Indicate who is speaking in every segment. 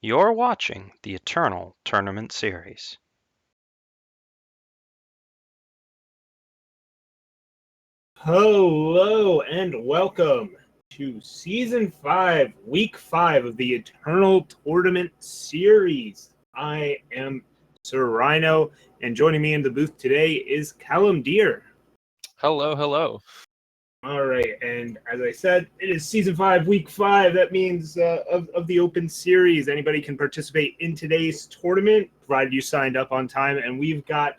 Speaker 1: You're watching the Eternal Tournament Series.
Speaker 2: Hello and welcome to Season 5, Week 5 of the Eternal Tournament Series. I am Sir Rhino, and joining me in the booth today is Calimdir.
Speaker 3: Hello, hello.
Speaker 2: All right, and as I said, it is Season 5, Week 5. That means of the Open Series. Anybody can participate in today's tournament, provided you signed up on time, and we've got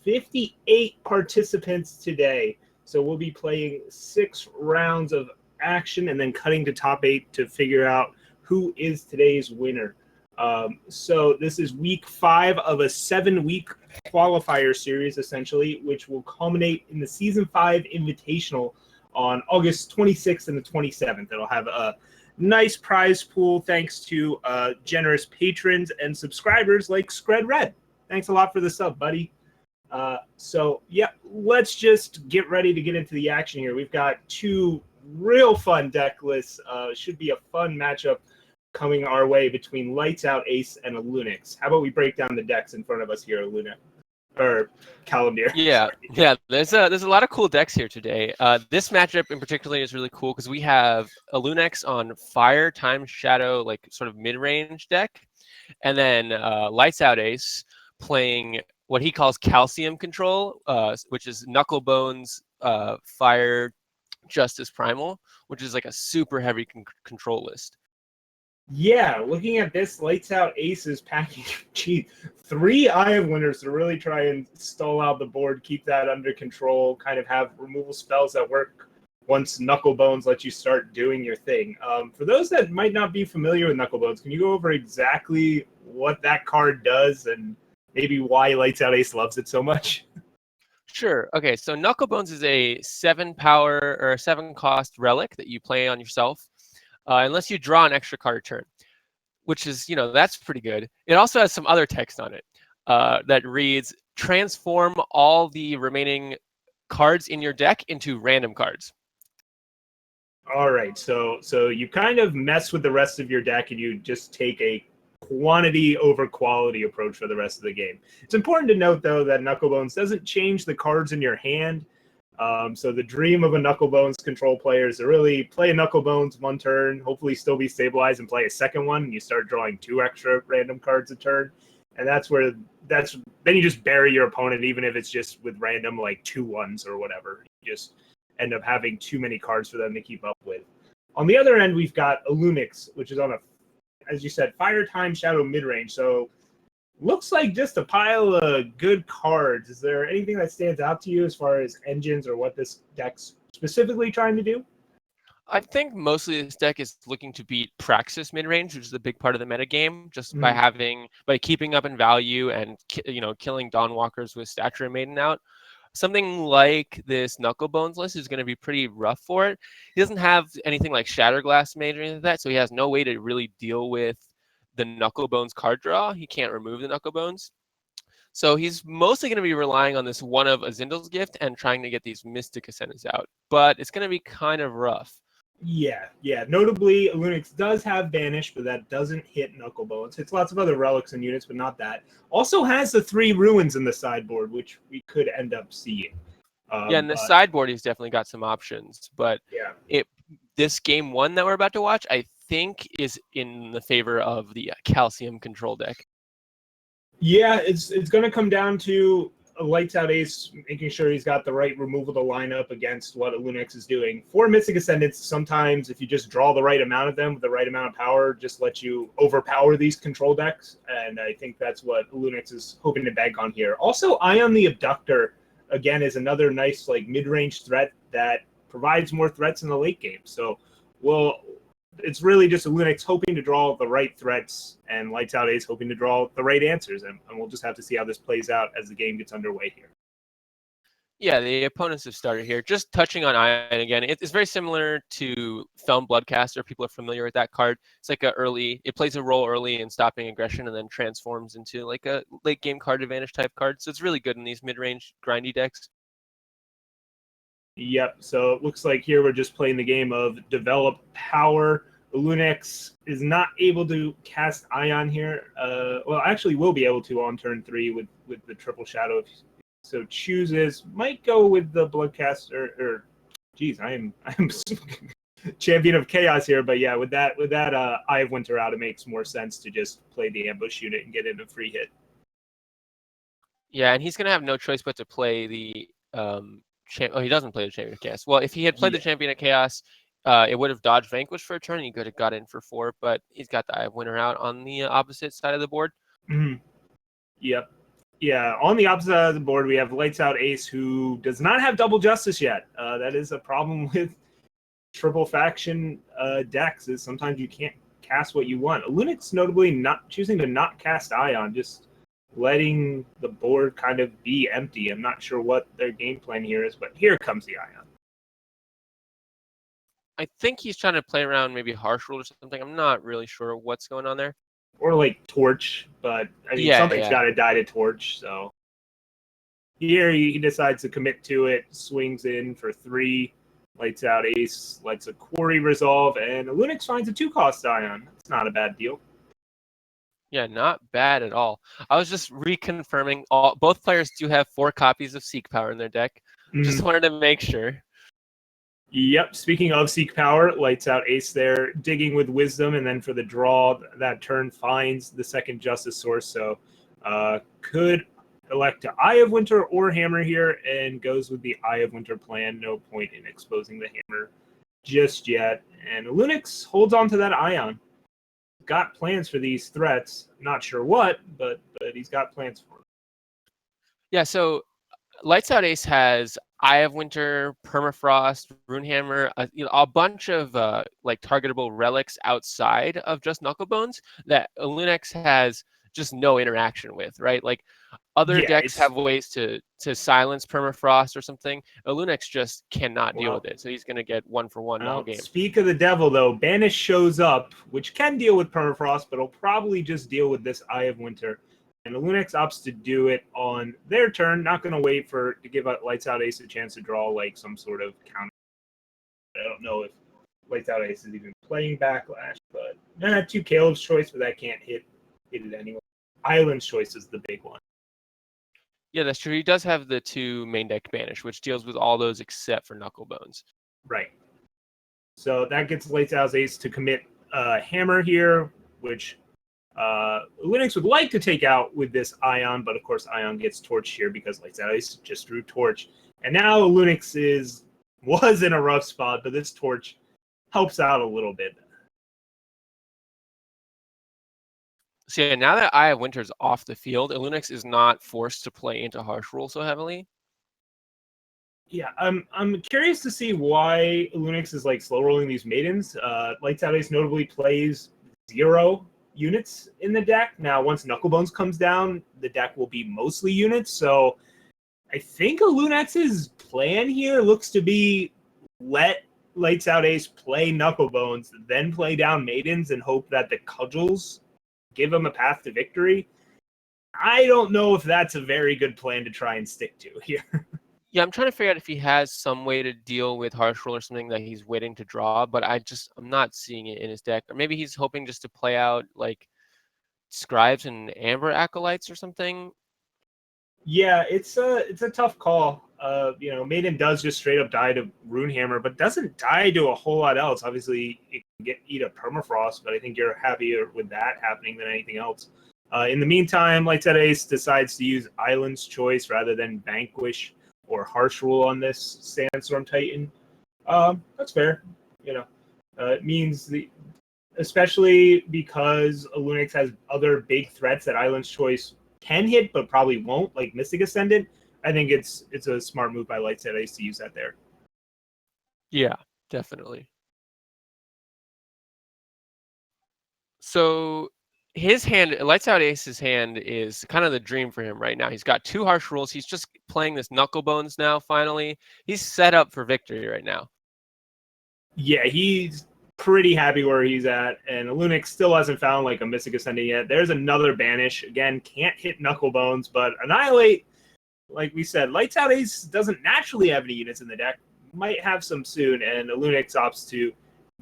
Speaker 2: 58 participants today. So we'll be playing 6 rounds of action and then cutting to top 8 to figure out who is today's winner. So this is week 5 of a 7-week qualifier series, essentially, which will culminate in the Season 5 Invitational on August 26th and the 27th. It'll have a nice prize pool thanks to generous patrons and subscribers like Scred Red. Thanks a lot for the sub, buddy. So, let's just get ready to get into the action here. We've got 2 real fun deck lists. Should be a fun matchup coming our way between LightsOutAce and Elunex. How about we break down the decks in front of us here, Elunex? Or Calimdir.
Speaker 3: Yeah. There's a lot of cool decks here today. This matchup in particular is really cool because we have Elunex on Fire, Time, Shadow, like sort of mid-range deck, and then LightsOutAce playing what he calls Calcium Control, which is Knucklebones, Fire, Justice Primal, which is like a super heavy control list.
Speaker 2: Yeah, looking at this, LightsOutAce is packing 3 Eye of Winners to really try and stall out the board, keep that under control, kind of have removal spells that work once Knucklebones lets you start doing your thing. For those that might not be familiar with Knucklebones, can you go over exactly what that card does and maybe why LightsOutAce loves it so much?
Speaker 3: Sure. Okay, so Knucklebones is a 7 power or 7 cost relic that you play on yourself. Unless you draw an extra card a turn, which is, that's pretty good. It also has some other text on it that reads, transform all the remaining cards in your deck into random cards.
Speaker 2: All right, so you kind of mess with the rest of your deck and you just take a quantity over quality approach for the rest of the game. It's important to note, though, that Knucklebones doesn't change the cards in your hand. So the dream of a Knucklebones control player is to really play a Knucklebones one turn, hopefully still be stabilized and play a second one, and you start drawing 2 extra random cards a turn. And then you just bury your opponent, even if it's just with random like 2-1s or whatever. You just end up having too many cards for them to keep up with. On the other end, we've got Elunex, which is on a, as you said, Fire, Time, Shadow mid-range. So looks like just a pile of good cards. Is there anything that stands out to you as far as engines or what this deck's specifically trying to do?
Speaker 3: I think mostly this deck is looking to beat Praxis mid-range, which is a big part of the metagame, just by keeping up in value and killing Dawnwalkers with Stature and Maiden out. Something like this Knucklebones list is going to be pretty rough for it. He doesn't have anything like Shatterglass Mage or anything like that, so he has no way to really deal with the Knucklebones card draw. He can't remove the Knucklebones. So he's mostly going to be relying on this one of Azindel's Gift and trying to get these Mystic Ascendants out. But it's going to be kind of rough.
Speaker 2: Yeah. Notably, Elunex does have Banish, but that doesn't hit Knucklebones. Hits lots of other relics and units, but not that. Also has the 3 Ruins in the sideboard, which we could end up seeing.
Speaker 3: In the sideboard, he's definitely got some options. But this game 1 that we're about to watch, I think, is in the favor of the Calcium Control deck.
Speaker 2: Yeah, it's going to come down to LightsOutAce making sure he's got the right removal to line up against what Elunex is doing. 4 Mystic Ascendants, sometimes if you just draw the right amount of them with the right amount of power, just let you overpower these control decks. And I think that's what Elunex is hoping to bank on here. Also, Ion the Abductor, again, is another nice mid-range threat that provides more threats in the late game. So it's really just Elunex hoping to draw the right threats and LightsOutAce hoping to draw the right answers. And we'll just have to see how this plays out as the game gets underway here.
Speaker 3: Yeah, the opponents have started here. Just touching on Ion again, it's very similar to Feln Bloodcaster. People are familiar with that card. It's like it plays a role early in stopping aggression and then transforms into like a late game card advantage type card. So it's really good in these mid-range grindy decks.
Speaker 2: Yep, so it looks like here we're just playing the game of develop power. Elunex is not able to cast Ion here. Well, actually will be able to on turn 3 with the triple shadow if so chooses. Might go with the Bloodcaster, or geez, I'm champion of chaos here, but yeah, with that Eye of Winter out, it makes more sense to just play the ambush unit and get in a free hit.
Speaker 3: Yeah, and he's gonna have no choice but to play the he doesn't play the Champion of Chaos. Well, if he had played the Champion of Chaos, it would have dodged Vanquish for a turn. He could have got in for 4, but he's got the Eye of Winter out on the opposite side of the board.
Speaker 2: Mm-hmm. Yep. Yeah, on the opposite side of the board, we have LightsOutAce, who does not have double justice yet. That is a problem with triple faction decks, is sometimes you can't cast what you want. Elunex notably not choosing to not cast Ion, just letting the board kind of be empty. I'm not sure what their game plan here is, but here comes the Ion.
Speaker 3: I think he's trying to play around maybe Harsh Rule or something. I'm not really sure what's going on there.
Speaker 2: Or like Torch, but I mean, something's got to die to Torch, so. Here he decides to commit to it, swings in for 3, LightsOutAce, lets a Quarry resolve, and Elunex finds a 2-cost Ion. That's not a bad deal.
Speaker 3: Yeah, not bad at all. I was just reconfirming both players do have 4 copies of Seek Power in their deck. Just wanted to make sure.
Speaker 2: Yep, speaking of Seek Power, LightsOutAce there, digging with Wisdom, and then for the draw, that turn finds the second Justice Source, so could elect to Eye of Winter or Hammer here, and goes with the Eye of Winter plan. No point in exposing the Hammer just yet. And Elunex holds on to that Ion. Got plans for these threats. Not sure what, but he's got plans for them.
Speaker 3: Yeah, so LightsOutAce has Eye of Winter, Permafrost, Runehammer, a bunch of like targetable relics outside of just Knucklebones that Elunex has just no interaction with, right? Like other decks have ways to silence Permafrost or something. Elunex just cannot deal with it, so he's going to get 1-for-1 all game.
Speaker 2: Speak of the devil, though. Banish shows up, which can deal with Permafrost, but it'll probably just deal with this Eye of Winter. And Elunex opts to do it on their turn. Not going to wait to give LightsOutAce a chance to draw like some sort of counter. I don't know if LightsOutAce is even playing Backlash, but 2 Caleb's Choice, but that can't hit it anyway. Island's Choice is the big one.
Speaker 3: Yeah, that's true. He does have the 2 main deck Banish, which deals with all those except for Knucklebones.
Speaker 2: Right. So that gets LightsOutAce to commit Hammer here, which Elunex would like to take out with this Ion, but of course Ion gets torched here because LightsOutAce just drew Torch. And now Elunex was in a rough spot, but this Torch helps out a little bit.
Speaker 3: So yeah, now that Eye of Winter is off the field, Elunex is not forced to play into Harsh Rule so heavily.
Speaker 2: Yeah, I'm curious to see why Elunex is like slow rolling these maidens. LightsOutAce notably plays 0 units in the deck. Now, once Knucklebones comes down, the deck will be mostly units. So I think Elunex's plan here looks to be let LightsOutAce play Knucklebones, then play down maidens and hope that the cudgels give him a path to victory. I don't know if that's a very good plan to try and stick to here.
Speaker 3: Yeah, I'm trying to figure out if he has some way to deal with Harsh Rule or something that he's waiting to draw, but I'm not seeing it in his deck. Or maybe he's hoping just to play out like Scribes and Amber Acolytes or something.
Speaker 2: Yeah, it's a tough call. Maiden does just straight up die to Runehammer, but doesn't die to a whole lot else. Obviously, it can eat a Permafrost, but I think you're happier with that happening than anything else. In the meantime, LightsOutAce decides to use Island's Choice rather than Vanquish or Harsh Rule on this Sandstorm Titan. That's fair. It means especially because Elunex has other big threats that Island's Choice can hit, but probably won't, like Mystic Ascendant. I think it's a smart move by LightsOutAce to use that there.
Speaker 3: Yeah, definitely. So his hand, LightsOutAce's hand, is kind of the dream for him right now. He's got 2 Harsh Rules. He's just playing this Knucklebones now, finally. He's set up for victory right now.
Speaker 2: Yeah, he's pretty happy where he's at, and Elunex still hasn't found like a Mystic Ascendant yet. There's another Banish. Again, can't hit Knucklebones, but Annihilate, like we said, LightsOutAce doesn't naturally have any units in the deck. Might have some soon, and Elunex opts to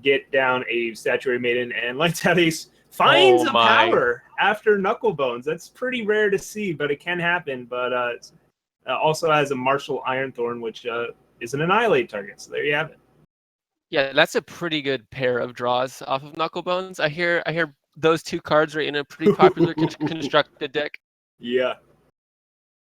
Speaker 2: get down a Statuary Maiden, and LightsOutAce finds a power after Knucklebones. That's pretty rare to see, but it can happen. But also has a Martial Ironthorn, which is an Annihilate target. So there you have it.
Speaker 3: Yeah, that's a pretty good pair of draws off of Knucklebones. I hear those two cards are in a pretty popular constructed deck.
Speaker 2: Yeah.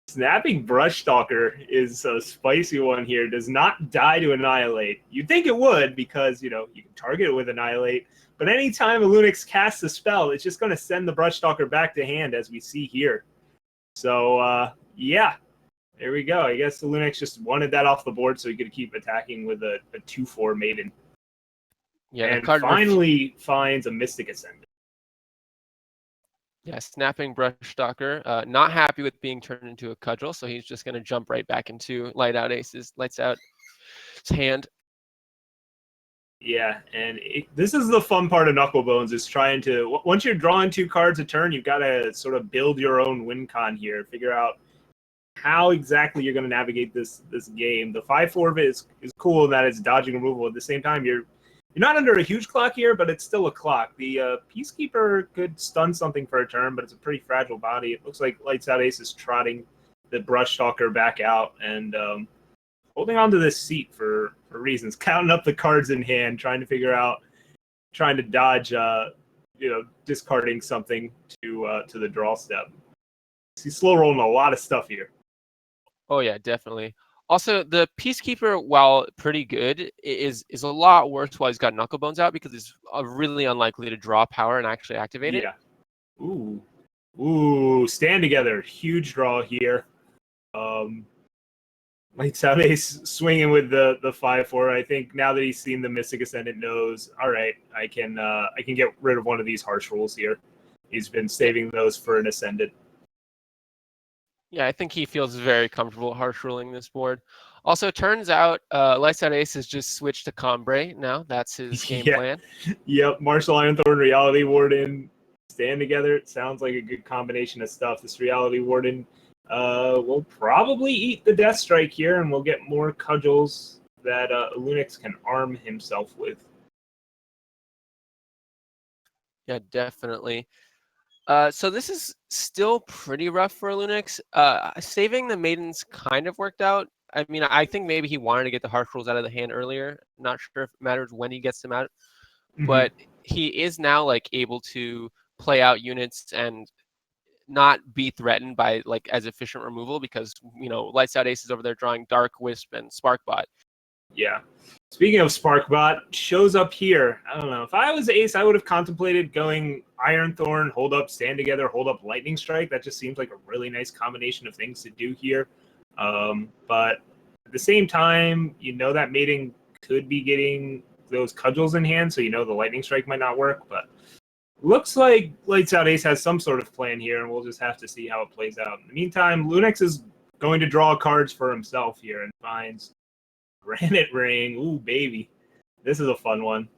Speaker 2: Snapping Brushstalker is a spicy one here. Does not die to Annihilate. You'd think it would because, you know, you can target it with Annihilate. But anytime Elunex casts a spell, it's just going to send the Brushstalker back to hand, as we see here. So, yeah. There we go. I guess Elunex just wanted that off the board so he could keep attacking with a 2/4 Maiden.
Speaker 3: Yeah,
Speaker 2: and finally finds a Mystic Ascendant.
Speaker 3: Yeah, snapping Brushstalker. Not happy with being turned into a cudgel, so he's just going to jump right back into LightsOutAce's hand.
Speaker 2: Yeah, and this is the fun part of Knucklebones, is trying to, once you're drawing 2 cards a turn, you've got to sort of build your own win con here, figure out how exactly you're going to navigate this game. The 5/4 of it is cool in that it's dodging removal. At the same time, you're not under a huge clock here, but it's still a clock. The Peacekeeper could stun something for a turn, but it's a pretty fragile body. It looks like LightsOutAce is trotting the Brushstalker back out and holding on to this seat for reasons, counting up the cards in hand, trying to dodge, discarding something to the draw step. He's slow rolling a lot of stuff here.
Speaker 3: Oh yeah, definitely. Also, the Peacekeeper, while pretty good, is a lot worse while he's got Knucklebones out because it's really unlikely to draw power and actually activate it.
Speaker 2: Yeah. Ooh, stand together. Huge draw here. LightsOutAce swinging with the 5/4. I think now that he's seen the Mystic Ascendant, knows, all right, I can get rid of one of these harsh rolls here. He's been saving those for an Ascendant.
Speaker 3: Yeah, I think he feels very comfortable harsh ruling this board. Also, turns out LightsOutAce has just switched to Combray now. That's his game plan.
Speaker 2: Yep, Martial Ironthorn, Reality Warden, stand together. It sounds like a good combination of stuff. This Reality Warden will probably eat the Death Strike here, and we'll get more cudgels that Elunex can arm himself with.
Speaker 3: Yeah, definitely. So this is still pretty rough for Elunex. Saving the Maidens kind of worked out. I mean, I think maybe he wanted to get the harsh rolls out of the hand earlier. Not sure if it matters when he gets them out, but he is now like able to play out units and not be threatened by like as efficient removal because LightsOutAce is over there drawing Dark Wisp and Sparkbot.
Speaker 2: Yeah. Speaking of Sparkbot, shows up here. I don't know. If I was Ace, I would have contemplated going Ironthorn, hold up, stand together, hold up, Lightning Strike. That just seems like a really nice combination of things to do here. But at the same time, that Maiden could be getting those cudgels in hand, so the Lightning Strike might not work. But looks like LightsOutAce has some sort of plan here, and we'll just have to see how it plays out. In the meantime, Elunex is going to draw cards for himself here and finds Granite Ring. Ooh, baby. This is a fun one.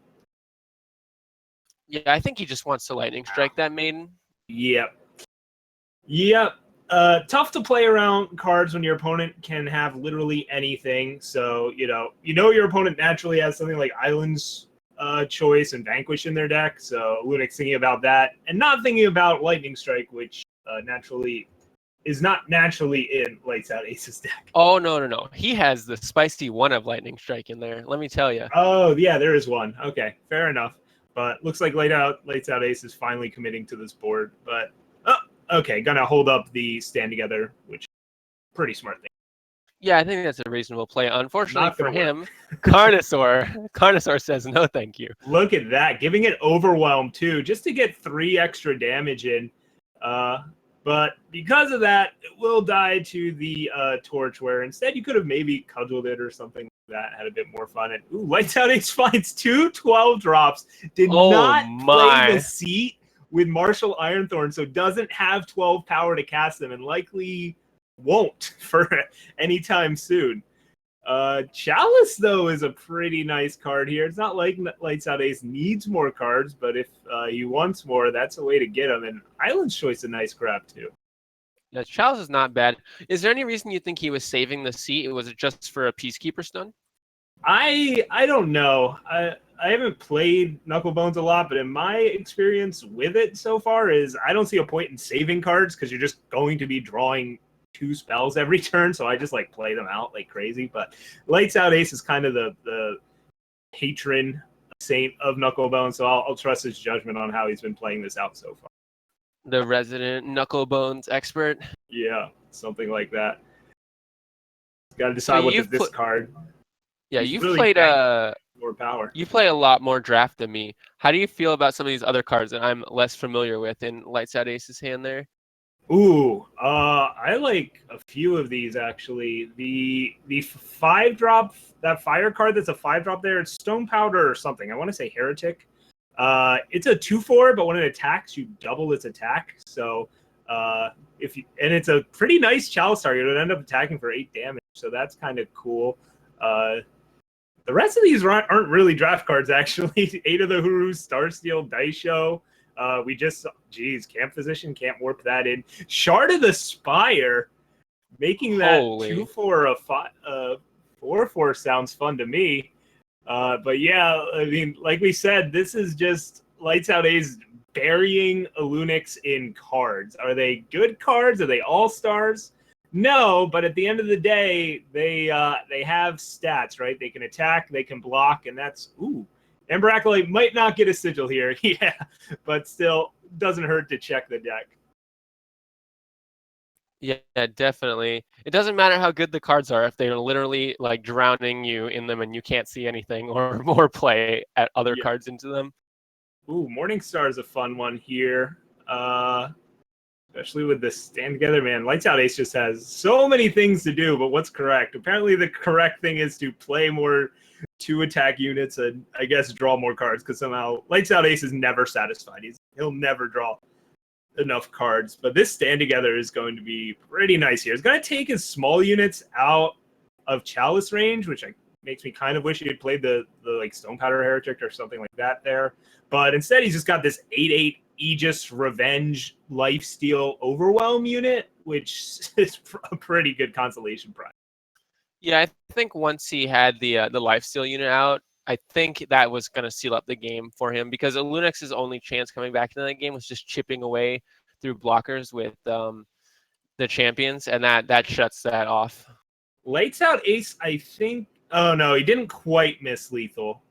Speaker 3: Yeah, I think he just wants to Lightning Strike that Maiden.
Speaker 2: Yep. Tough to play around cards when your opponent can have literally anything. So, your opponent naturally has something like Island's Choice and Vanquish in their deck. So, Elunex thinking about that and not thinking about Lightning Strike, which is not naturally in LightsOutAce's deck.
Speaker 3: Oh, no. He has the spicy one of Lightning Strike in there, let me tell you.
Speaker 2: Oh, yeah, there is one. Okay, fair enough. But looks like LightsOutAce is finally committing to this board. But, okay, gonna hold up the stand together, which is a pretty smart thing.
Speaker 3: Yeah, I think that's a reasonable play. Unfortunately for him, Carnosaur says no thank you.
Speaker 2: Look at that, giving it Overwhelm, too, just to get 3 extra damage in. But because of that, it will die to the Torch, where instead you could have maybe cudgeled it or something like that, had a bit more fun. And LightsOutAce finds 2 12 drops, did not play the seat with Martial Ironthorn, so doesn't have 12 power to cast them, and likely won't for anytime soon. Chalice, though, is a pretty nice card here. It's not like LightsOutAce needs more cards, but if he wants more, that's a way to get them. And Island's Choice is a nice grab, too.
Speaker 3: Yeah, Chalice is not bad. Is there any reason you think he was saving the seat? Was it just for a Peacekeeper stun?
Speaker 2: I don't know. haven't played Knucklebones a lot, but in my experience with it so far is I don't see a point in saving cards because you're just going to be drawing 2 spells every turn, so I just like play them out like crazy. But LightsOutAce is kind of the patron saint of Knucklebones, so I'll trust his judgment on how he's been playing this out so far.
Speaker 3: The resident Knucklebones expert.
Speaker 2: Yeah, something like that. Got to decide what to discard.
Speaker 3: Yeah,
Speaker 2: He's
Speaker 3: you've
Speaker 2: really
Speaker 3: played
Speaker 2: more power.
Speaker 3: You play a lot more draft than me. How do you feel about some of these other cards that I'm less familiar with in LightsOutAce's hand there?
Speaker 2: Ooh, I like a few of these actually. The 5-drop, that fire card that's a 5-drop there, it's Stone Powder or something. I want to say Heretic. It's a 2/4, but when it attacks, you double its attack. So and it's a pretty nice Chalice target. It would end up attacking for 8 damage. So that's kind of cool. The rest of these aren't really draft cards, actually. 8 of the Huru, Starsteel, Daisho. We just, Camp Physician, can't warp that in. Shard of the Spire, making that 2/4 a 4/4 sounds fun to me. But yeah, I mean, like we said, this is just LightsOutAce burying Elunex in cards. Are they good cards? Are they all-stars? No, but at the end of the day, they have stats, right? They can attack, they can block, and that's Ember Acolyte might not get a sigil here, yeah, but still doesn't hurt to check the deck.
Speaker 3: Yeah, definitely. It doesn't matter how good the cards are if they're literally like drowning you in them and you can't see anything or more play at other cards into them.
Speaker 2: Ooh, Morningstar is a fun one here. Especially with this stand together, man. LightsOutAce just has so many things to do, but what's correct? Apparently the correct thing is to play more 2-attack units and I guess draw more cards, because somehow LightsOutAce is never satisfied. He'll never draw enough cards. But this stand together is going to be pretty nice here. It's going to take his small units out of Chalice range, which makes me kind of wish he had played the like Stone Powder Heretic or something like that there. But instead he's just got this 8/8 Aegis Revenge Lifesteal Overwhelm unit, which is a pretty good consolation prize.
Speaker 3: Yeah, I think once he had the Lifesteal unit out, I think that was going to seal up the game for him, because Elunex's only chance coming back into that game was just chipping away through blockers with the champions, and that shuts that off.
Speaker 2: LightsOutAce, I think. Oh no, he didn't quite miss lethal.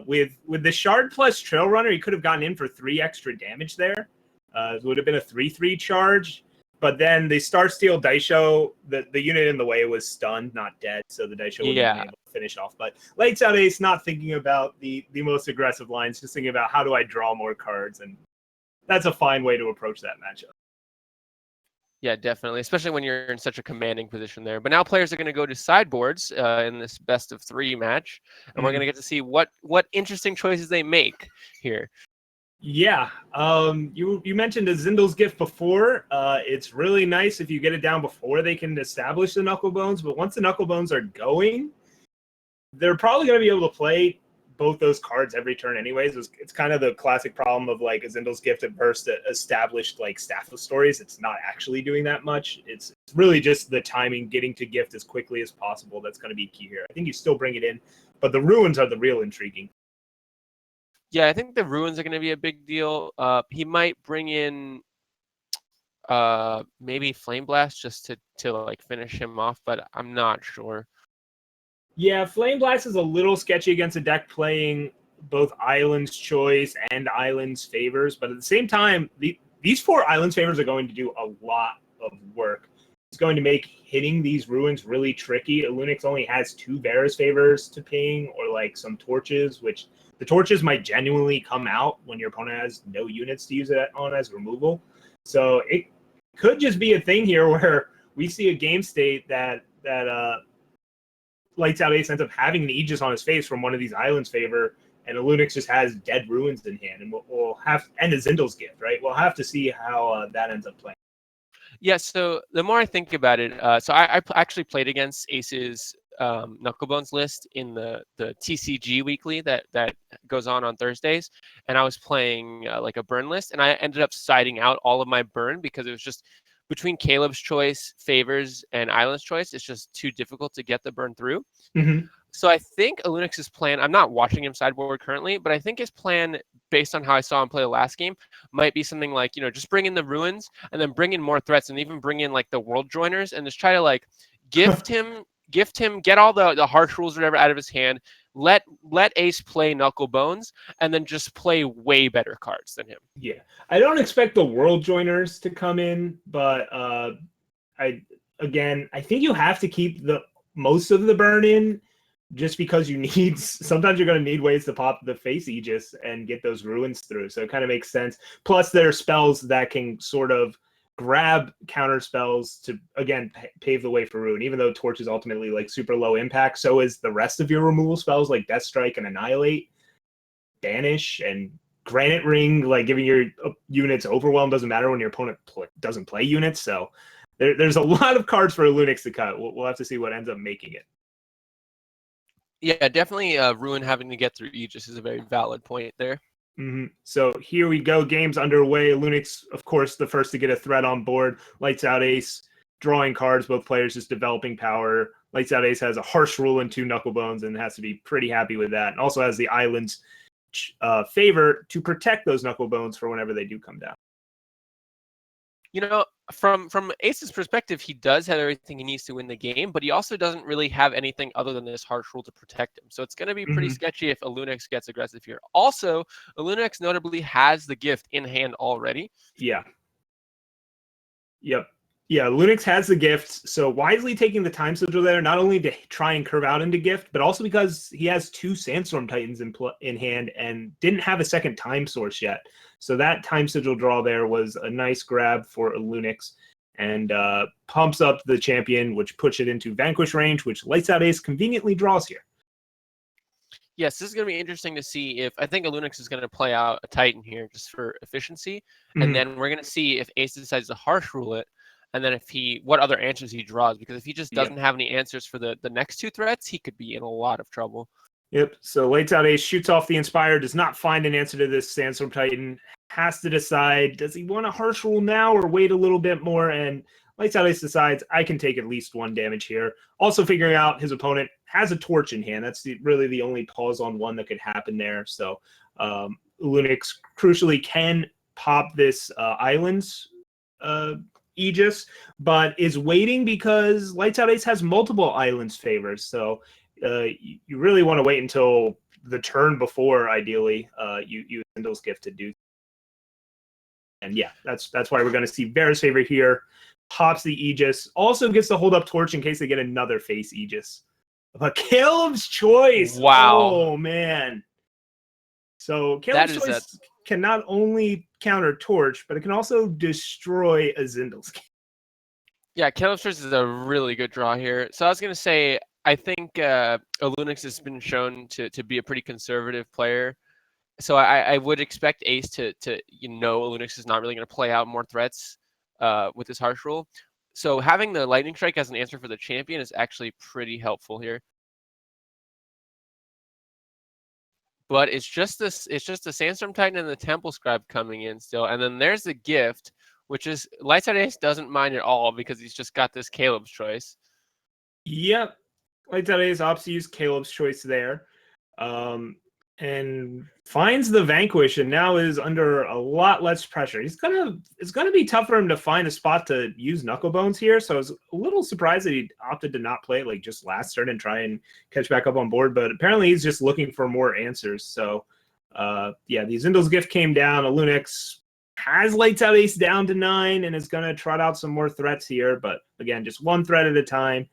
Speaker 2: With the Shard plus Trail Runner, he could have gotten in for 3 extra damage there. It would have been a 3/3 charge. But then the Starsteel Daisho, the unit in the way was stunned, not dead, so the Daisho wouldn't have been able to finish off. But LightsOutAce not thinking about the most aggressive lines, just thinking about how do I draw more cards, and that's a fine way to approach that matchup.
Speaker 3: Yeah, definitely, especially when you're in such a commanding position there. But now players are going to go to sideboards in this best of 3 match, and we're going to get to see what interesting choices they make here.
Speaker 2: Yeah, you mentioned a Zindel's Gift before. It's really nice if you get it down before they can establish the Knucklebones, but once the Knucklebones are going, they're probably going to be able to play both those cards every turn anyways. It's kind of the classic problem of like a Zindel's Gift at first established like Staff of Stories. It's not actually doing that much. It's really just the timing, getting to gift as quickly as possible. That's going to be key here. I think you still bring it in, but the ruins are the real intriguing.
Speaker 3: Yeah, I think the ruins are going to be a big deal. He might bring in maybe Flame Blast just to like finish him off, but I'm not sure.
Speaker 2: Yeah, Flame Blast is a little sketchy against a deck playing both Island's Choice and Island's Favors, but at the same time, these 4 Island's Favors are going to do a lot of work. It's going to make hitting these ruins really tricky. Elunex only has 2 Varus Favors to ping, or like some torches, which the torches might genuinely come out when your opponent has no units to use it on as removal. So it could just be a thing here where we see a game state that LightsOutAce ends up having an Aegis on his face from one of these Islands Favor, and Elunex just has dead ruins in hand, and we'll have, and a Zindel's Gift, right? We'll have to see how that ends up playing.
Speaker 3: Yeah, so the more I think about it, so I actually played against Ace's Knucklebones list in the TCG weekly that goes on Thursdays, and I was playing like a burn list, and I ended up siding out all of my burn because it was just between Caleb's Choice, Favors, and Island's Choice. It's just too difficult to get the burn through.
Speaker 2: Mm-hmm.
Speaker 3: So I think Elunex's plan, I'm not watching him sideboard currently, but I think his plan, based on how I saw him play the last game, might be something like, just bring in the ruins and then bring in more threats and even bring in like the world joiners and just try to like gift him, get all the harsh rules or whatever out of his hand, let Ace play Knuckle Bones, and then just play way better cards than him.
Speaker 2: Yeah. I don't expect the world joiners to come in, but I think you have to keep most of the burn in, just because sometimes you're going to need ways to pop the face Aegis and get those ruins through. So it kind of makes sense. Plus, there are spells that can sort of grab counter spells to, again, pave the way for ruin. Even though Torch is ultimately like super low impact, so is the rest of your removal spells like Death Strike and Annihilate, Banish, and Granite Ring, like giving your units overwhelm doesn't matter when your opponent doesn't play units. So there's a lot of cards for Elunex to cut. We'll have to see what ends up making it.
Speaker 3: Yeah, definitely Ruin having to get through Aegis is a very valid point there.
Speaker 2: Mm-hmm. So here we go. Game's underway. Elunex, of course, the first to get a threat on board. LightsOutAce, drawing cards, both players just developing power. LightsOutAce has a harsh rule and 2 Knuckle Bones and has to be pretty happy with that. And also has the island's favor to protect those Knuckle Bones for whenever they do come down.
Speaker 3: From Ace's perspective, he does have everything he needs to win the game, but he also doesn't really have anything other than this harsh rule to protect him. So it's going to be pretty sketchy if Elunex gets aggressive here. Also, Elunex notably has the gift in hand already.
Speaker 2: Yeah. Yep. Yeah, Elunex has the gift, so wisely taking the time sigil there, not only to try and curve out into gift, but also because he has 2 Sandstorm Titans in hand and didn't have a second time source yet. So that time sigil draw there was a nice grab for Elunex, and pumps up the champion, which puts it into Vanquish range, which LightsOutAce conveniently draws here.
Speaker 3: Yes, this is going to be interesting to see if, I think Elunex is going to play out a Titan here just for efficiency, and then we're going to see if Ace decides to harsh rule it, and then what other answers he draws, because if he just doesn't have any answers for the next 2 threats, he could be in a lot of trouble.
Speaker 2: Yep, so LightsOutAce shoots off the Inspire, does not find an answer to this Sandstorm Titan, has to decide, does he want a harsh rule now or wait a little bit more? And LightsOutAce decides, I can take at least 1 damage here. Also figuring out his opponent has a Torch in hand. That's really the only pause on 1 that could happen there. So Elunex crucially can pop this Islands Aegis, but is waiting because LightsOutAce has multiple Islands favors. So you really want to wait until the turn before, ideally, you use Sindle's Gift to do. And yeah, that's why we're going to see Vera's favor here. Pops the Aegis. Also gets to hold up Torch in case they get another face Aegis. But Caleb's Choice.
Speaker 3: Wow.
Speaker 2: Oh, man. So Caleb's Choice can not only counter Torch, but it can also destroy a Zindel's Gift.
Speaker 3: Yeah, Caleb's Choice is a really good draw here. So I was going to say, I think Elunex has been shown to be a pretty conservative player. So I would expect Ace to Elunex is not really going to play out more threats with this harsh rule. So having the Lightning Strike as an answer for the champion is actually pretty helpful here. But it's just the Sandstorm Titan and the Temple Scribe coming in still, and then there's the gift, which is LightsOutAce doesn't mind at all because he's just got this Caleb's Choice.
Speaker 2: Yep, LightsOutAce opts to use Caleb's Choice there. And finds the Vanquish and now is under a lot less pressure. It's gonna be tough for him to find a spot to use Knuckle Bones here. So I was a little surprised that he opted to not play like just last turn and try and catch back up on board. But apparently he's just looking for more answers. So yeah, the Zindel's Gift came down. Elunex has LightsOutAce down to 9 and is gonna trot out some more threats here. But again, just 1 threat at a time.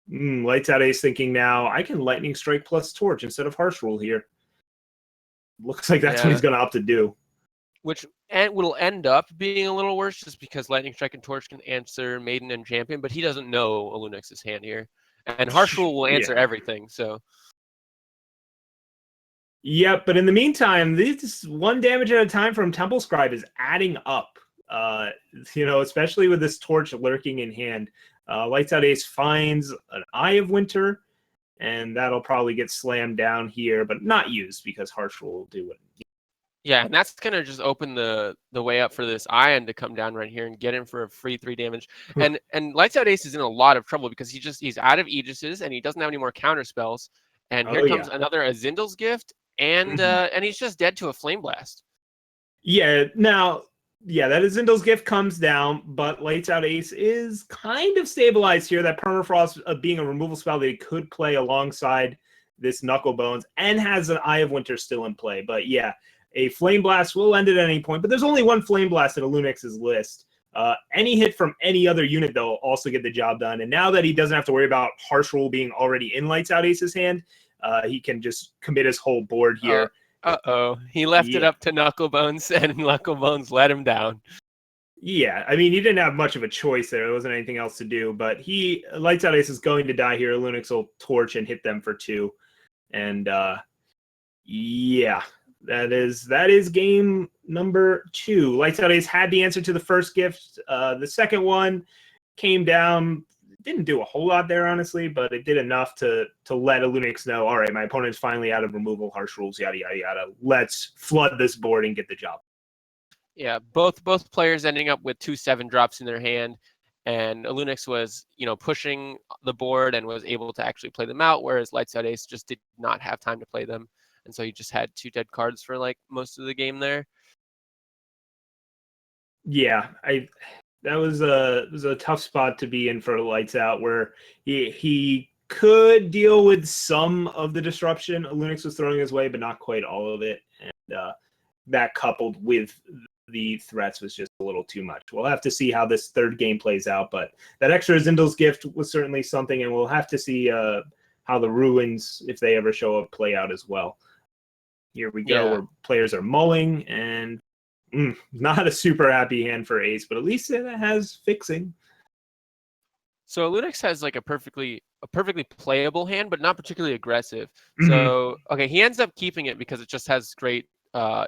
Speaker 2: LightsOutAce thinking now, I can Lightning Strike plus Torch instead of Harsh Rule here. Looks like that's what he's going to opt to do.
Speaker 3: Which will end up being a little worse just because Lightning Strike and Torch can answer Maiden and Champion, but he doesn't know Elunex's hand here. And Harsh Rule will answer everything, so...
Speaker 2: Yep, but in the meantime, this 1 damage at a time from Temple Scribe is adding up. Especially with this Torch lurking in hand. LightsOutAce finds an Eye of Winter, and that'll probably get slammed down here, but not used because Harsh Rule will do it.
Speaker 3: Yeah, and that's gonna just open the way up for this Ion to come down right here and get him for a free 3 damage. And LightsOutAce is in a lot of trouble because he's out of Aegises and he doesn't have any more counter spells. And here
Speaker 2: Oh
Speaker 3: comes
Speaker 2: yeah.
Speaker 3: another Azindal's Gift, and he's just dead to a Flame Blast.
Speaker 2: Yeah, now, yeah, that Azindal's Gift comes down, but LightsOutAce is kind of stabilized here. That Permafrost being a removal spell that he could play alongside this Knucklebones, and has an Eye of Winter still in play. But yeah, a Flame Blast will end at any point, but there's only one Flame Blast in Elunex's list. Any hit from any other unit, though, also get the job done. And now that he doesn't have to worry about Harsh Rule being already in LightsOutAce's hand, he can just commit his whole board here.
Speaker 3: He left it up to Knucklebones, and Knucklebones let him down.
Speaker 2: Yeah, I mean, he didn't have much of a choice there. There wasn't anything else to do, but LightsOutAce is going to die here. Elunex will torch and hit them for 2. And yeah, that is game number 2. LightsOutAce had the answer to the first gift. The second one came down. Didn't do a whole lot there, honestly, but it did enough to let Elunex know, all right, my opponent's finally out of removal, harsh rules, yada, yada, yada. Let's flood this board and get the job.
Speaker 3: Yeah, both players ending up with 2 7-drops in their hand, and Elunex was, pushing the board and was able to actually play them out, whereas LightsOutAce just did not have time to play them, and so he just had 2 dead cards for like most of the game there.
Speaker 2: Yeah, that was a tough spot to be in for Lights Out, where he could deal with some of the disruption Elunex was throwing his way, but not quite all of it. And that coupled with the threats was just a little too much. We'll have to see how this third game plays out, but that extra Zindal's Gift was certainly something, and we'll have to see how the Ruins, if they ever show up, play out as well. Here we go, where players are mulling, and not a super happy hand for Ace, but at least it has fixing.
Speaker 3: So Elunex has like a perfectly playable hand, but not particularly aggressive. So okay, he ends up keeping it because it just has great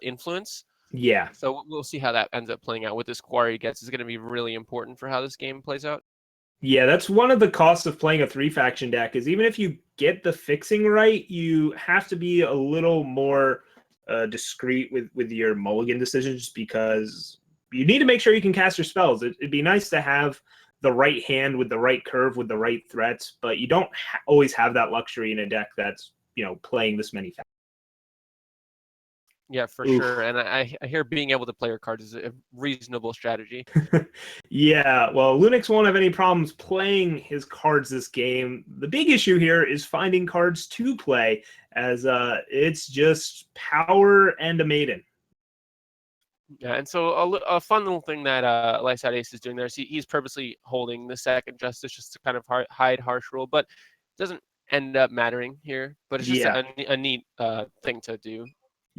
Speaker 3: influence.
Speaker 2: Yeah.
Speaker 3: So we'll see how that ends up playing out. What this quarry he gets is going to be really important for how this game plays out.
Speaker 2: Yeah, that's one of the costs of playing a 3-faction deck, is even if you get the fixing right, you have to be a little more discreet with your mulligan decisions, because you need to make sure you can cast your spells. It'd be nice to have the right hand with the right curve with the right threats, but you don't always have that luxury in a deck that's playing this many factions.
Speaker 3: Yeah, for sure. And I hear being able to play your cards is a reasonable strategy.
Speaker 2: Yeah, well, Elunex won't have any problems playing his cards this game. The big issue here is finding cards to play, as it's just power and a maiden.
Speaker 3: Yeah, and so a fun little thing that LightsOutAce is doing there is he's purposely holding the second Justice just to kind of hide Harsh Rule, but it doesn't end up mattering here. But it's just a neat thing to do.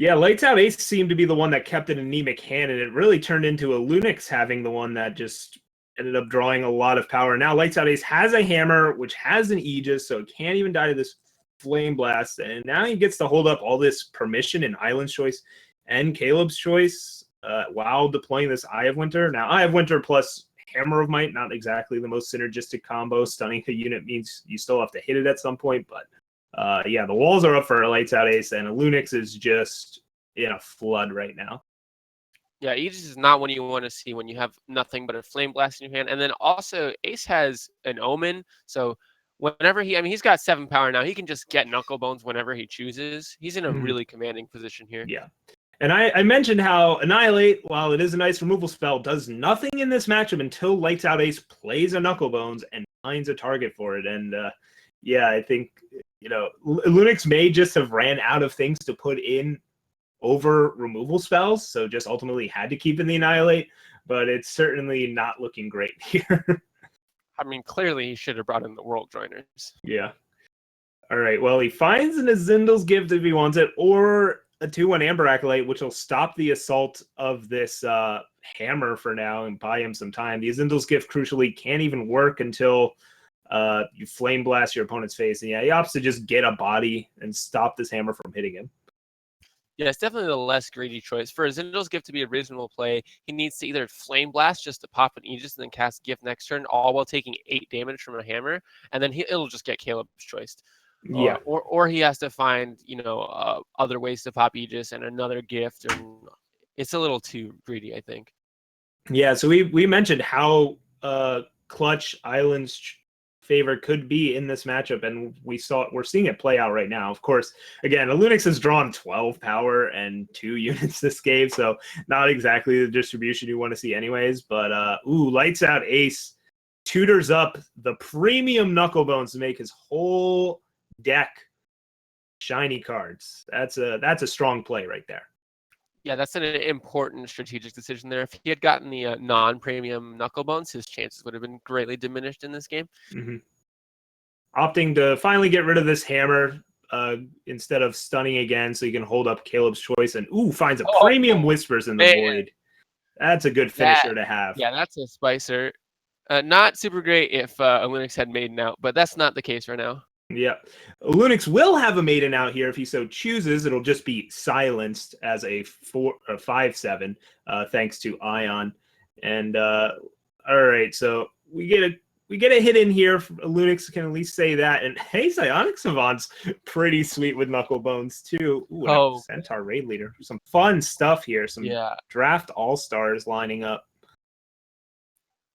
Speaker 2: Yeah, LightsOutAce seemed to be the one that kept an anemic hand, and it really turned into Elunex having the one that just ended up drawing a lot of power. Now LightsOutAce has a hammer, which has an Aegis, so it can't even die to this Flame Blast, and now he gets to hold up all this Permission and Island's Choice and Caleb's Choice while deploying this Eye of Winter. Now, Eye of Winter plus Hammer of Might, not exactly the most synergistic combo. Stunning the unit means you still have to hit it at some point, but yeah, the walls are up for LightsOutAce, and Elunex is just in a flood right now.
Speaker 3: Yeah, Aegis is not what you want to see when you have nothing but a Flame Blast in your hand. And then also, Ace has an Omen, so whenever he's got 7 power now, he can just get Knucklebones whenever he chooses. He's in a really commanding position here.
Speaker 2: Yeah. And I mentioned how Annihilate, while it is a nice removal spell, does nothing in this matchup until LightsOutAce plays a Knucklebones and finds a target for it. And yeah, I think Elunex may just have ran out of things to put in over removal spells, so just ultimately had to keep in the Annihilate, but it's certainly not looking great here.
Speaker 3: I mean, clearly he should have brought in the World Joiners.
Speaker 2: Yeah. All right, well, he finds an Azindal's Gift if he wants it, or a 2-1 Amber Acolyte, which will stop the assault of this hammer for now and buy him some time. The Azindal's Gift, crucially, can't even work until you Flame Blast your opponent's face. And yeah, he opts to just get a body and stop this hammer from hitting him.
Speaker 3: Yeah, it's definitely the less greedy choice. For Azindal's Gift to be a reasonable play, he needs to either Flame Blast just to pop an Aegis and then cast Gift next turn, all while taking 8 damage from a hammer, and then it'll just get Caleb's Choice.
Speaker 2: Yeah.
Speaker 3: Or he has to find, other ways to pop Aegis and another gift, and it's a little too greedy, I think.
Speaker 2: Yeah, so we mentioned how clutch Island's favor could be in this matchup, and we're seeing it play out right now. Of course, again, Elunex has drawn 12 power and 2 units this game, so not exactly the distribution you want to see anyways. But LightsOutAce tutors up the premium Knucklebones to make his whole deck shiny cards. That's a strong play right there.
Speaker 3: Yeah, that's an important strategic decision there. If he had gotten the non-premium Knucklebones, his chances would have been greatly diminished in this game.
Speaker 2: Mm-hmm. Opting to finally get rid of this hammer instead of stunning again, so you can hold up Caleb's choice, and finds a premium Whispers in the void. That's a good finisher to have.
Speaker 3: Yeah, that's a spicer. Not super great if Elunex had Maiden out, but that's not the case right now.
Speaker 2: Yeah. Elunex will have a Maiden out here if he so chooses. It'll just be silenced as a 5/7, thanks to Ion. And all right, so we get a hit in here. Elunex can at least say that. And hey, Psionic Savant's pretty sweet with Knucklebones too. Ooh, Centaur Raid Leader. Some fun stuff here. Some draft all-stars lining up.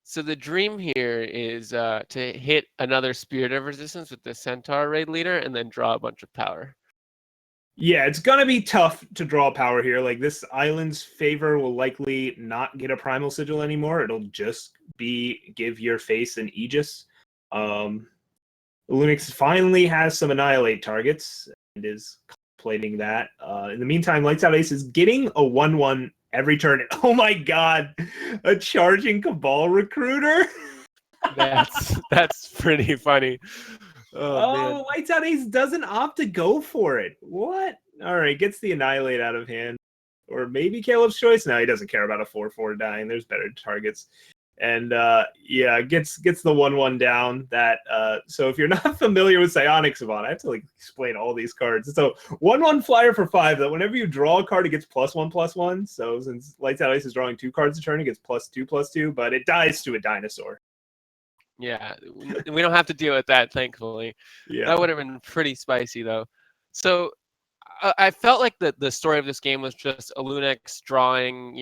Speaker 3: So the dream here is to hit another Spirit of Resistance with the Centaur Raid Leader and then draw a bunch of power.
Speaker 2: Yeah, it's going to be tough to draw power here. Like, this island's favor will likely not get a Primal Sigil anymore. It'll just be give your face an Aegis. Elunex finally has some Annihilate targets and is contemplating that. In the meantime, LightsOutAce is getting a 1/1 every turn. Oh my god, a charging Cabal Recruiter?
Speaker 3: That's pretty funny.
Speaker 2: Oh, LightsOutAce doesn't opt to go for it. What? All right, gets the Annihilate out of hand. Or maybe Caleb's choice. No, he doesn't care about a 4/4 dying. There's better targets. And gets the 1/1 down. That so if you're not familiar with Psionic Savant, I have to explain all these cards. It's a 1/1 flyer for 5 that whenever you draw a card, it gets +1/+1. So since LightsOutAce is drawing 2 cards a turn, it gets +2/+2, but it dies to a dinosaur.
Speaker 3: Yeah, we don't have to deal with that, thankfully.
Speaker 2: Yeah.
Speaker 3: That would have been pretty spicy, though. So I felt like the story of this game was just Elunex drawing,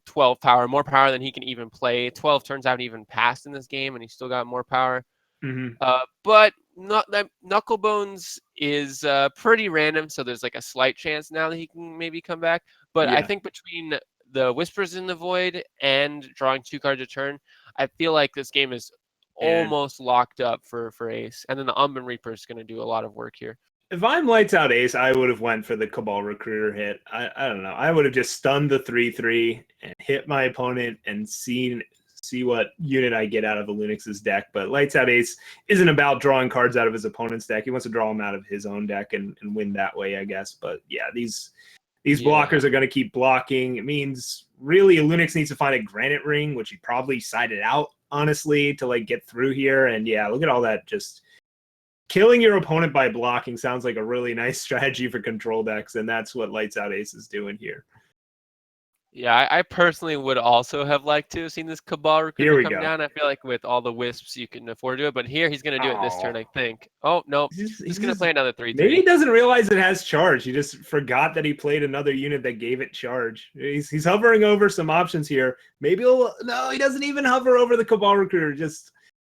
Speaker 3: 12 power, more power than he can even play. 12 turns haven't even passed in this game, and he still got more power.
Speaker 2: Mm-hmm.
Speaker 3: But Knucklebones is pretty random, so there's a slight chance now that he can maybe come back. But I think between the Whispers in the Void and drawing 2 cards a turn, I feel like this game is almost locked up for Ace. And then the Unban Reaper is going to do a lot of work here.
Speaker 2: If I'm LightsOutAce, I would have went for the Cabal Recruiter hit. I don't know. I would have just stunned the 3/3 and hit my opponent and see what unit I get out of Elunex's deck. But LightsOutAce isn't about drawing cards out of his opponent's deck. He wants to draw them out of his own deck and win that way, I guess. But yeah, these blockers are going to keep blocking. It means really Elunex needs to find a Granite Ring, which he probably sided out, honestly, to get through here. And yeah, look at all that. Just killing your opponent by blocking sounds like a really nice strategy for control decks, and that's what LightsOutAce is doing here.
Speaker 3: Yeah, I personally would also have liked to have seen this Cabal Recruiter come down. I feel like with all the Wisps, you can afford to do it. But here, he's going to do it this turn, I think. Oh, no. He's going to play another 3/3.
Speaker 2: Maybe he doesn't realize it has charge. He just forgot that he played another unit that gave it charge. He's hovering over some options here. Maybe no, he doesn't even hover over the Cabal Recruiter.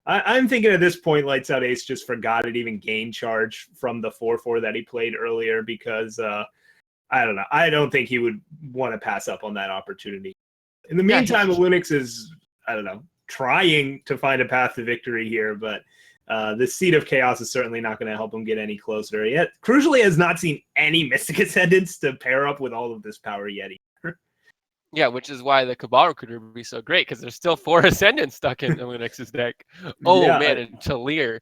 Speaker 2: I'm thinking at this point, LightsOutAce just forgot it even gained charge from the 4/4 that he played earlier because I don't know. I don't think he would want to pass up on that opportunity. In the meantime, Elunex is, I don't know, trying to find a path to victory here, but the Seed of Chaos is certainly not going to help him get any closer. Yet, crucially, has not seen any Mystic Ascendants to pair up with all of this power yet either.
Speaker 3: Yeah, which is why the Cabal Recruiter would be so great, because there's still 4 Ascendants stuck in Elunex's deck. Man, and Talir.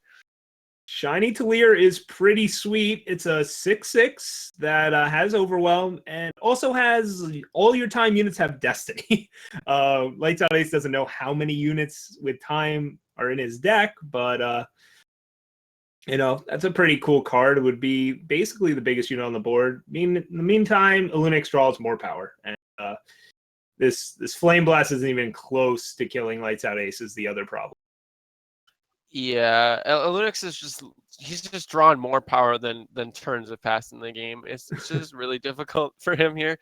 Speaker 2: Shiny Talir is pretty sweet. It's a 6/6 that has Overwhelm and also has all your time units have Destiny. LightsOutAce doesn't know how many units with time are in his deck, but that's a pretty cool card. It would be basically the biggest unit on the board. In the meantime, Elunex draws more power, and this Flame Blast isn't even close to killing LightsOutAce is the other problem.
Speaker 3: Yeah, Elunex is he's just drawing more power than turns have passed in the game. It's just really difficult for him here.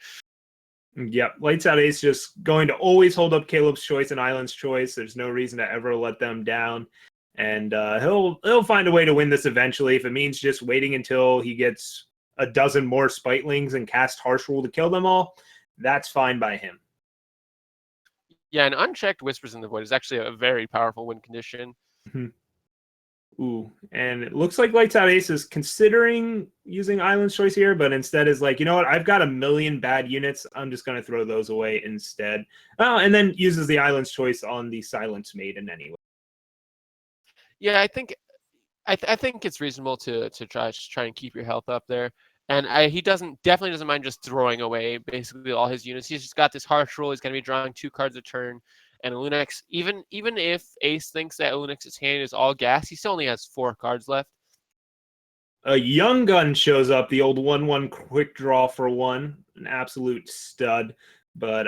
Speaker 2: Yep, LightsOutAce just going to always hold up Caleb's choice and Island's choice. There's no reason to ever let them down, and he'll find a way to win this eventually. If it means just waiting until he gets a dozen more Spitelings and cast Harsh Rule to kill them all, that's fine by him.
Speaker 3: Yeah, an unchecked Whispers in the Void is actually a very powerful win condition.
Speaker 2: Ooh, and it looks like LightsOutAce is considering using Island's choice here, but instead is like, you know what? I've got a million bad units. I'm just going to throw those away instead. Oh, and then uses the Island's choice on the Silence Maiden anyway.
Speaker 3: Yeah, I think it's reasonable to try and keep your health up there. And he definitely doesn't mind just throwing away basically all his units. He's just got this Harsh Rule. He's going to be drawing 2 cards a turn. And Elunex, even if Ace thinks that Elunex's hand is all gas, he still only has 4 cards left.
Speaker 2: A Young Gun shows up, the old 1/1 quick draw for 1, an absolute stud, but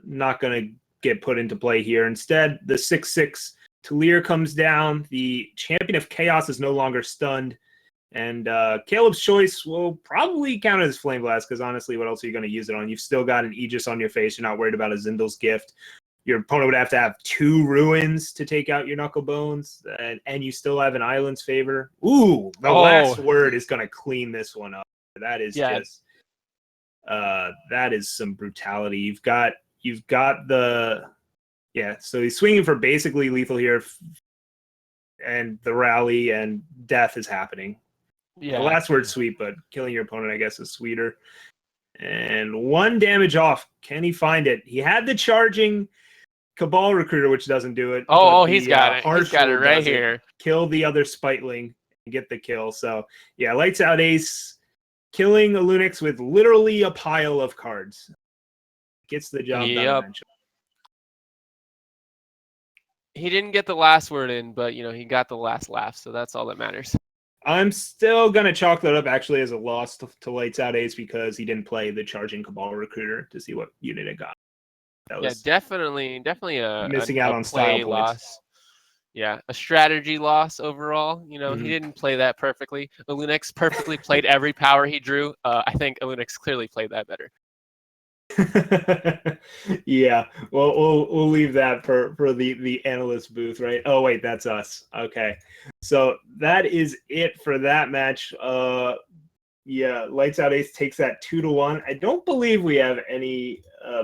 Speaker 2: not going to get put into play here. Instead, the 6/6 Talir comes down. The Champion of Chaos is no longer stunned. And Caleb's choice will probably count as Flame Blast, because honestly, what else are you going to use it on? You've still got an Aegis on your face. You're not worried about a Zindal's Gift. Your opponent would have to have 2 Ruins to take out your Knuckle Bones, and you still have an Island's Favor. Ooh, the last word is going to clean this one up. That is just that is some brutality. You've got the so he's swinging for basically lethal here, and the rally and death is happening.
Speaker 3: Yeah,
Speaker 2: the last word's sweet, but killing your opponent, I guess, is sweeter. And 1 damage off. Can he find it? He had the charging Cabal Recruiter, which doesn't do it.
Speaker 3: He's got it. He's got it right here.
Speaker 2: Kill the other Spiteling and get the kill. So, yeah, LightsOutAce killing Elunex with literally a pile of cards. Gets the job done eventually.
Speaker 3: He didn't get the last word in, but, he got the last laugh, so that's all that matters.
Speaker 2: I'm still going to chalk that up actually as a loss to LightsOutAce because he didn't play the charging Cabal Recruiter to see what unit it got. That was
Speaker 3: definitely a
Speaker 2: missing out on
Speaker 3: play
Speaker 2: style
Speaker 3: loss.
Speaker 2: points.
Speaker 3: Yeah, a strategy loss overall. He didn't play that perfectly. Elunex perfectly played every power he drew. I think Elunex clearly played that better.
Speaker 2: Yeah, well, we'll leave that for the analyst booth, right? Oh wait, that's us. Okay, so that is it for that match. LightsOutAce takes that 2-1. I don't believe we have any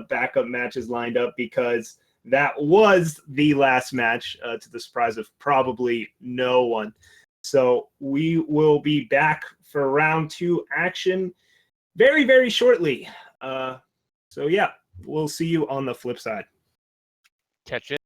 Speaker 2: backup matches lined up because that was the last match, to the surprise of probably no one. So we will be back for round 2 action very, very shortly. So yeah, we'll see you on the flip side.
Speaker 3: Catch it.